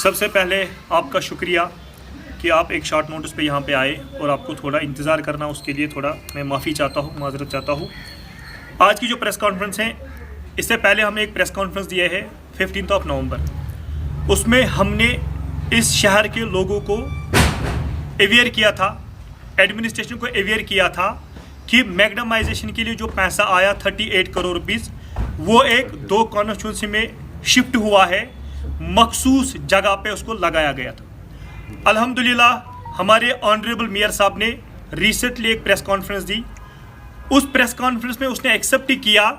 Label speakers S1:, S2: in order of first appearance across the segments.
S1: सबसे पहले आपका शुक्रिया कि आप एक शॉर्ट नोटिस पे यहाँ पे आए और आपको थोड़ा इंतज़ार करना, उसके लिए थोड़ा मैं माफ़ी चाहता हूँ, माज़रत चाहता हूँ। आज की जो प्रेस कॉन्फ्रेंस है, इससे पहले हमने एक प्रेस कॉन्फ्रेंस दिया है 15 नवंबर। उसमें हमने इस शहर के लोगों को अवेयर किया था, एडमिनिस्ट्रेशन को अवेयर किया था कि मैग्नेमाइजेशन के लिए जो पैसा आया 38 करोड़ रुपीज़, वो एक 2 कॉन्स्टिट्यूंसी में शिफ्ट हुआ है, मखसूस जगह पे उसको लगाया गया था। अल्हम्दुलिल्लाह हमारे ऑनरेबल मेयर साहब ने रिसेंटली एक प्रेस कॉन्फ्रेंस दी। उस प्रेस कॉन्फ्रेंस में उसने एक्सेप्ट किया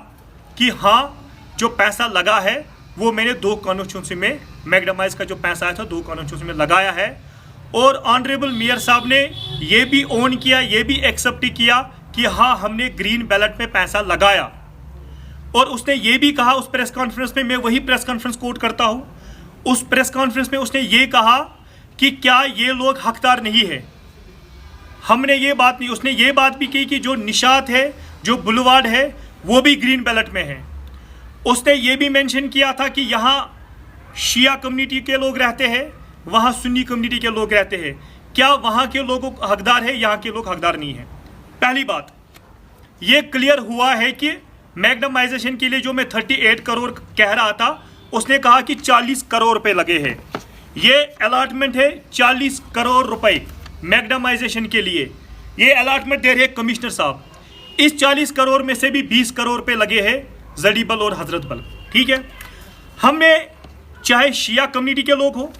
S1: कि हाँ, जो पैसा लगा है वो मैंने 2 कॉन्स्टिट्यूंसी में, मैग्नेमाइज का जो पैसा आया था 2 कॉन्स्टिट्यूंसी में लगाया है। और ऑनरेबल मेयर साहब ने ये भी ओन किया, ये भी एक्सेप्ट किया कि हाँ, हमने ग्रीन बैलेट में पैसा लगाया। और उसने ये भी कहा उस प्रेस कॉन्फ्रेंस में, मैं वही प्रेस कॉन्फ्रेंस कोट करता हूँ, उस प्रेस कॉन्फ्रेंस में उसने ये कहा कि क्या ये लोग हकदार नहीं है। हमने ये बात नहीं, उसने ये बात भी की कि जो निशात है, जो बुलवार्ड है, वो भी ग्रीन बैलेट में है। उसने ये भी मेंशन किया था कि यहाँ शिया कम्युनिटी के लोग रहते हैं, वहाँ सुन्नी कम्युनिटी के लोग रहते हैं, क्या वहाँ के लोग हकदार है, यहाँ के लोग हकदार नहीं है। पहली बात ये क्लियर हुआ है कि मैग्नेमाइजेशन के लिए जो मैं 38 करोड़ कह रहा था, उसने कहा कि 40 करोड़ रुपए लगे हैं। ये अलॉटमेंट है 40 करोड़ रुपए मैग्नेमाइजेशन के लिए, ये अलॉटमेंट दे रहे हैं कमिश्नर साहब। इस 40 करोड़ में से भी 20 करोड़ रुपए लगे हैं जड़ीबल और हजरत बल। ठीक है, हमने चाहे शिया कम्युनिटी के लोग हो,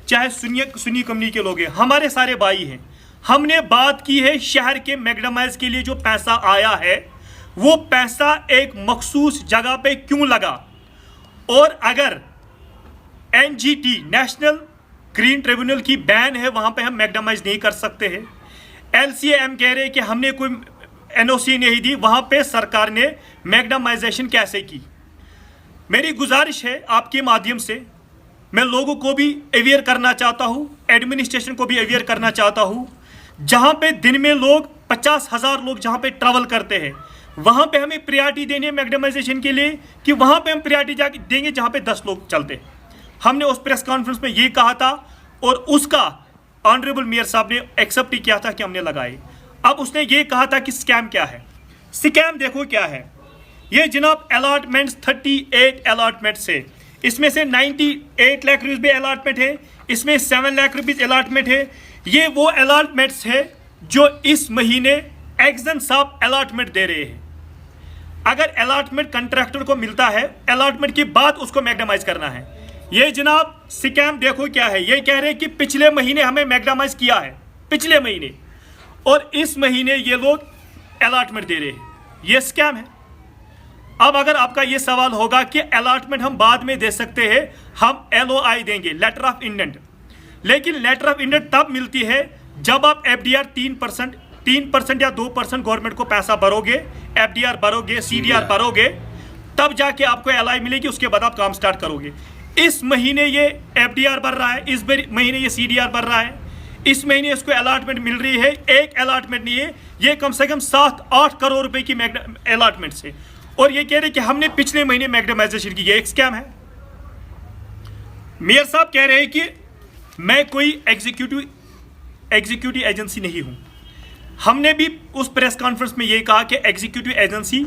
S1: चाहे सुन्नी कम्युनिटी के लोग हैं, हमारे सारे भाई हैं। हमने बात की है शहर के मैग्नेमाइज के लिए जो पैसा आया है, वो पैसा एक मखसूस जगह पे क्यों लगा। और अगर एनजीटी नेशनल ग्रीन ट्रिब्यूनल की बैन है, वहां पे हम मैग्नेमाइज नहीं कर सकते हैं। एलसीएम कह रहे हैं कि हमने कोई एनओसी नहीं दी, वहां पे सरकार ने मैग्नेमाइजेशन कैसे की। मेरी गुजारिश है आपके माध्यम से, मैं लोगों को भी अवेयर करना चाहता हूं, एडमिनिस्ट्रेशन को भी अवेयर करना चाहता हूं। जहां पे दिन में लोग 50,000 लोग जहां पे ट्रैवल करते हैं, वहां पे हमें प्रायोरिटी देनी है मैग्नेमाइजेशन के लिए, कि वहां पे हम प्रायोरिटी देंगे जहां पे 10 लोग चलते हैं। हमने उस प्रेस कॉन्फ्रेंस में ये कहा था और उसका ऑनरेबल मेयर साहब ने एक्सेप्ट किया था कि हमने लगाए। अब उसने ये कहा था कि स्कैम क्या है। स्कैम देखो क्या है, ये जनाब अलॉटमेंट्स 38 अलॉटमेंट्स है, इसमें से 98 लाख रुपये भी अलॉटमेंट है, इसमें 7 लाख रुपीज अलॉटमेंट है। ये वो अलॉटमेंट्स है जो इस महीने एक्जन साहब अलॉटमेंट दे रहे हैं। अगर अलॉटमेंट कंट्रैक्टर को मिलता है, अलॉटमेंट के बाद उसको मैग्नेमाइज करना है। ये जनाब स्कैम देखो क्या है, ये कह रहे हैं कि पिछले महीने हमें मैग्नेमाइज किया है, पिछले महीने, और इस महीने ये लोग अलॉटमेंट दे रहे हैं। ये स्कैम है। अब अगर आपका ये सवाल होगा कि अलॉटमेंट हम बाद में दे सकते हैं, हम LOI देंगे, लेटर ऑफ इंटेंट, लेकिन लेटर ऑफ इंटेंट तब मिलती है जब आप FDR 3% या 2% गवर्नमेंट को पैसा भरोगे, FDR भरोगे, CDR भरोगे, तब जाके आपको LOI मिलेगी, उसके बाद आप काम स्टार्ट करोगे। इस महीने ये FDR भर रहा है, इस महीने ये CDR भर रहा है, इस महीने इसको अलॉटमेंट मिल रही है। एक अलॉटमेंट नहीं है, ये कम से कम 7-8 करोड़ रुपए की अलॉटमेंट से, और ये कह रहे कि हमने पिछले महीने मैग्नेमाइजेशन की। ये एक स्कैम है। मेयर साहब कह रहे हैं कि मैं कोई एग्जीक्यूटिव एजेंसी नहीं हूं। हमने भी उस प्रेस कॉन्फ्रेंस में ये कहा कि एग्जीक्यूटिव एजेंसी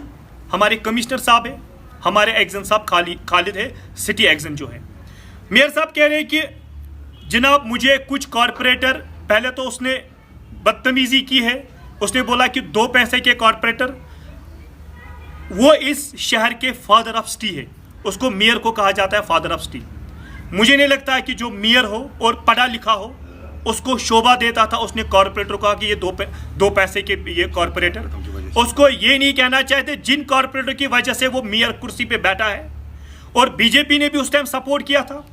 S1: हमारे कमिश्नर साहब है, हमारे एक्जन साहब खालिद है, सिटी एक्जन जो है। मेयर साहब कह रहे हैं कि जनाब मुझे कुछ कॉरपोरेटर, पहले तो उसने बदतमीजी की है, उसने बोला कि 2 पैसे के कॉरपोरेटर, वो इस शहर के फादर ऑफ सिटी है, उसको मेयर को कहा जाता है फादर ऑफ सिटी। मुझे नहीं लगता है कि जो मेयर हो और पढ़ा लिखा हो उसको शोभा देता था उसने कॉरपोरेटर को कहा कि ये 2 पैसे के ये कॉरपोरेटर। उसको ये नहीं कहना चाहते जिन कॉरपोरेटर की वजह से वो मेयर कुर्सी पे बैठा है। और बीजेपी ने भी उस टाइम सपोर्ट किया था,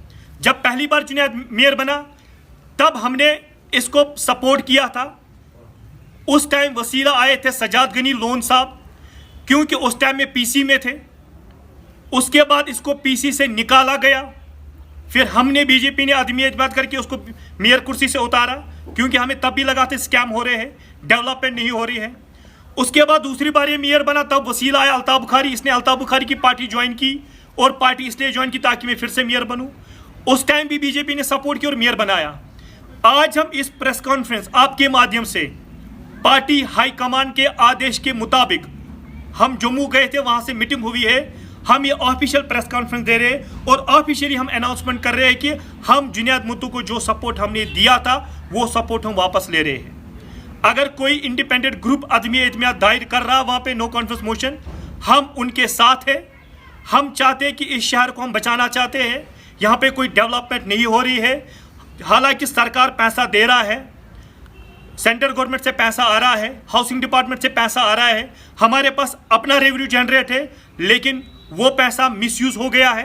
S1: जब पहली बार जुनैद मेयर बना तब हमने इसको सपोर्ट किया था। उस टाइम वसीला आए थे सजाद गनी लोन साहब, क्योंकि उस टाइम में पीसी में थे। उसके बाद इसको पीसी से निकाला गया, फिर हमने बीजेपी ने आदमी एतमाद करके उसको मेयर कुर्सी से उतारा, क्योंकि हमें तब भी लगा था स्कैम हो रहे हैं, डेवलपमेंट नहीं हो रही है। उसके बाद दूसरी बार ये मेयर बना, तब वसीला आया अल्ताफ बुखारी, इसने अल्ताफ बुखारी की पार्टी ज्वाइन की, और पार्टी इसलिए ज्वाइन की ताकि मैं फिर से मेयर बनूं। उस टाइम भी बीजेपी ने सपोर्ट किया और मेयर बनाया। आज हम इस प्रेस कॉन्फ्रेंस आपके माध्यम से पार्टी हाईकमान के आदेश के मुताबिक हम जम्मू गए थे, वहां से मीटिंग हुई है, हम ये ऑफिशियल प्रेस कॉन्फ्रेंस दे रहे हैं और ऑफिशियली हम अनाउंसमेंट कर रहे हैं कि हम जुनैद मुत्तू को जो सपोर्ट हमने दिया था वो सपोर्ट हम वापस ले रहे हैं। अगर कोई इंडिपेंडेंट ग्रुप अदमी एतमियाद दायर कर रहा वहां पे नो कॉन्फ्रेंस मोशन, हम उनके साथ हैं। हम चाहते हैं कि इस शहर को हम बचाना चाहते हैं। यहाँ पे कोई डेवलपमेंट नहीं हो रही है, हालांकि सरकार पैसा दे रहा है, सेंट्रल गवर्नमेंट से पैसा आ रहा है, हाउसिंग डिपार्टमेंट से पैसा आ रहा है, हमारे पास अपना रेवेन्यू जनरेट है, लेकिन वो पैसा मिसयूज हो गया है,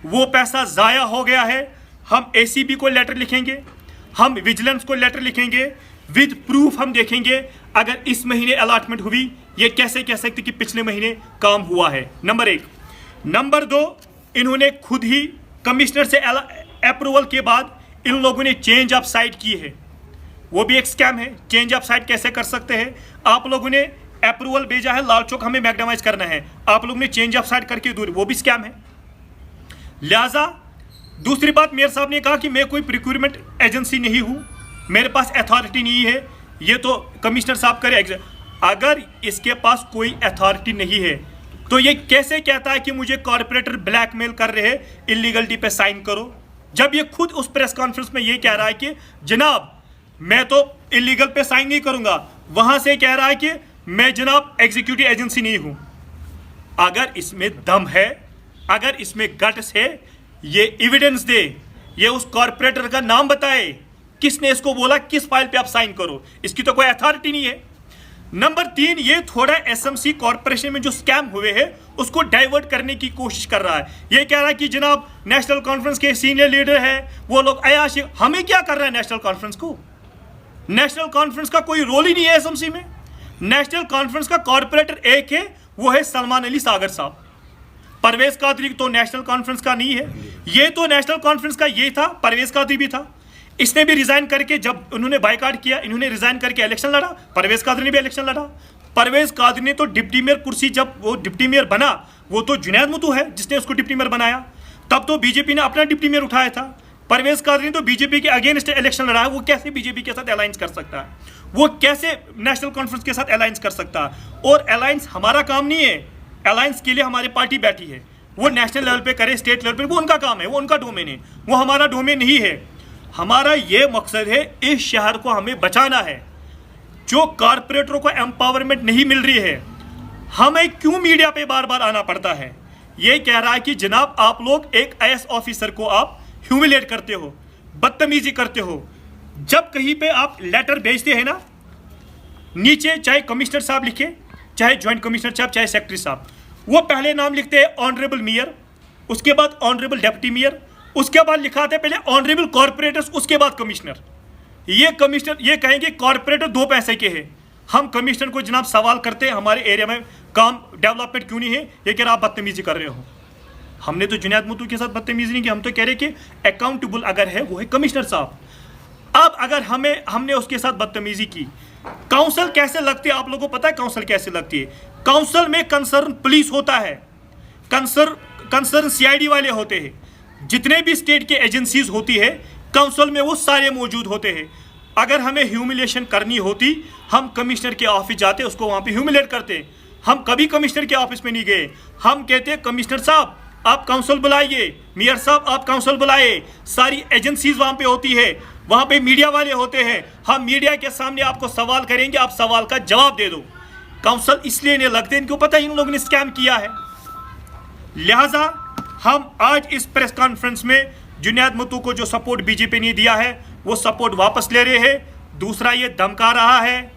S1: वो पैसा ज़ाया हो गया है। हम एसीबी को लेटर लिखेंगे, हम विजिलेंस को लेटर लिखेंगे, विद प्रूफ हम देखेंगे अगर इस महीने अलॉटमेंट हुई, ये कैसे कह सकते कि पिछले महीने काम हुआ है। नंबर 1। नंबर 2, इन्होंने खुद ही कमिश्नर से अप्रूवल के बाद इन लोगों ने चेंज ऑफ साइट की है, वो भी एक स्कैम है। चेंज ऑफ साइट कैसे कर सकते हैं? आप लोगों ने अप्रूवल भेजा है, लाल चौक हमें मैग्नेमाइज करना है, आप लोगों ने चेंज ऑफ साइट करके दूर, वो भी स्कैम है। लिहाजा दूसरी बात, मेयर साहब ने कहा कि मैं कोई प्रिक्यूरमेंट एजेंसी नहीं हूं, मेरे पास अथॉरिटी नहीं है, ये तो कमिश्नर साहब करे। अगर इसके पास कोई अथॉरिटी नहीं है तो ये कैसे कहता है कि मुझे कॉर्पोरेटर ब्लैकमेल कर रहे हैं, इलीगलिटी पे साइन करो, जब ये खुद उस प्रेस कॉन्फ्रेंस में ये कह रहा है कि जनाब मैं तो इलीगल पे साइन नहीं करूंगा, वहां से कह रहा है कि मैं जनाब एग्जीक्यूटिव एजेंसी नहीं हूं। अगर इसमें दम है, अगर इसमें गट्स है, ये एविडेंस दे, ये उस कॉर्पोरेटर का नाम बताए, किसने इसको बोला किस फाइल पे आप साइन करो, इसकी तो कोई अथॉरिटी नहीं है। नंबर 3, ये थोड़ा एसएमसी कॉर्पोरेशन में जो स्कैम हुए हैं उसको डाइवर्ट करने की कोशिश कर रहा है। ये कह रहा है कि जनाब नेशनल कॉन्फ्रेंस के सीनियर लीडर है, वो लोग अयाशी, हमें क्या कर रहा है नेशनल कॉन्फ्रेंस को? नेशनल कॉन्फ्रेंस का कोई रोल ही नहीं है एसएमसी में। नेशनल कॉन्फ्रेंस का कॉर्पोरेटर एक है, वो है सलमान अली सागर साहब। परवेज कादरी तो नेशनल कॉन्फ्रेंस का नहीं है, ये तो नेशनल कॉन्फ्रेंस का ये था, परवेज कादरी भी था, इसने भी रिजाइन करके, जब उन्होंने बायकॉट किया, इन्होंने रिजाइन करके इलेक्शन लड़ा, परवेज कादरी ने भी इलेक्शन लड़ा। परवेज कादरी ने तो डिप्टी मेयर कुर्सी, जब वो डिप्टी मेयर बना, वो तो जुनैद मुत्तू है जिसने उसको डिप्टी मेयर बनाया, तब तो बीजेपी ने अपना डिप्टी मेयर उठाया था। परवेज कादरी ने तो बीजेपी के अगेंस्ट इलेक्शन लड़ा है, वो कैसे बीजेपी के साथ अलायंस कर सकता है, वो कैसे नेशनल कॉन्फ्रेंस के साथ अलायंस कर सकता है? और अलायंस हमारा काम नहीं है, अलायंस के लिए हमारी पार्टी बैठी है, वो नेशनल लेवल पे करे, स्टेट लेवल पे, वो उनका काम है, वो उनका डोमेन है, वो हमारा डोमेन नहीं है। हमारा ये मकसद है, इस शहर को हमें बचाना है। जो कॉर्पोरेटरों को एम्पावरमेंट नहीं मिल रही है, हमें क्यों मीडिया पे बार बार आना पड़ता है? ये कह रहा है कि जनाब आप लोग एक आईएएस ऑफिसर को आप ह्यूमिलेट करते हो, बदतमीजी करते हो। जब कहीं पे आप लेटर भेजते हैं ना, नीचे चाहे कमिश्नर साहब लिखे, चाहे ज्वाइंट कमिश्नर साहब, चाहे सेक्रेटरी साहब, वो पहले नाम लिखते हैं ऑनरेबल मेयर, उसके बाद ऑनरेबल डिप्टी मेयर, उसके बाद लिखा आता है पहले ऑनरेबल कॉर्पोरेटर्स, उसके बाद कमिश्नर। ये कमिश्नर ये कहेंगे कॉर्पोरेटर 2 पैसे के हैं। हम कमिश्नर को जनाब सवाल करते हैं हमारे एरिया में काम डेवलपमेंट क्यों नहीं है, ये कह रहा आप बदतमीजी कर रहे हो। हमने तो जुनैद मुत्तू के साथ बदतमीजी नहीं की, हम तो कह रहे कि अकाउंटेबल अगर है वो है कमिश्नर साहब। अब अगर हमने उसके साथ बदतमीजी की, काउंसिल कैसे लगती है आप लोगों को पता है? काउंसिल कैसे लगती है? काउंसिल में कंसर्न पुलिस होता है, कंसर्न सीआईडी वाले होते हैं, जितने भी स्टेट के एजेंसीज होती है काउंसिल में वो सारे मौजूद होते हैं। अगर हमें ह्यूमिलेशन करनी होती, हम कमिश्नर के ऑफिस जाते, उसको वहाँ पे ह्यूमिलेट करते। हम कभी कमिश्नर के ऑफिस में नहीं गए, हम कहते कमिश्नर साहब आप काउंसिल बुलाइए, मेयर साहब आप काउंसिल बुलाए, सारी एजेंसीज वहाँ पे होती है, वहाँ पे मीडिया वाले होते हैं, हम मीडिया के सामने आपको सवाल करेंगे, आप सवाल का जवाब दे दो। काउंसिल इसलिए नहीं लगते, इनको पता है इन लोगों ने स्कैम किया है। लिहाजा हम आज इस प्रेस कॉन्फ्रेंस में जुनैद मुत्तू को जो सपोर्ट बीजेपी ने दिया है वो सपोर्ट वापस ले रहे हैं। दूसरा, ये धमका रहा है,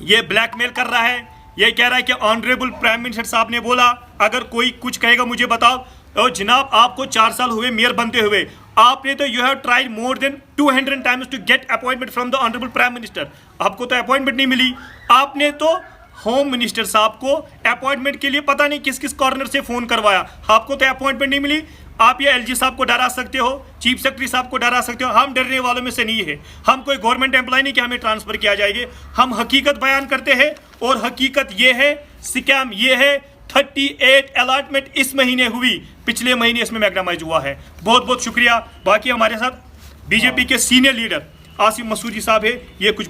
S1: ये ब्लैकमेल कर रहा है, ये कह रहा है कि ऑनरेबल प्राइम मिनिस्टर साहब ने बोला अगर कोई कुछ कहेगा मुझे बताओ। और जनाब आपको 4 साल हुए मेयर बनते हुए, आपने तो you have tried more than 200 times to get appointment from the honourable prime minister, आपको तो अपॉइंटमेंट नहीं मिली। आपने तो होम मिनिस्टर साहब को अपॉइंटमेंट के लिए पता नहीं किस किस कॉर्नर से फोन करवाया, आपको तो अपॉइंटमेंट नहीं मिली। आप ये एलजी साहब को डरा सकते हो, चीफ सेक्रेटरी साहब को डरा सकते हो, हम डरने वालों में से नहीं है। हम कोई गवर्नमेंट एम्प्लॉय नहीं कि हमें ट्रांसफर किया जाएगा, हम हकीकत बयान करते हैं और हकीकत ये है, स्कैम ये है 38 अलॉटमेंट इस महीने हुई, पिछले महीने इसमें मैग्नामाइज हुआ है। बहुत बहुत शुक्रिया। बाकी हमारे साथ बीजेपी के सीनियर लीडर आसिफ मसूदी साहब है, ये कुछ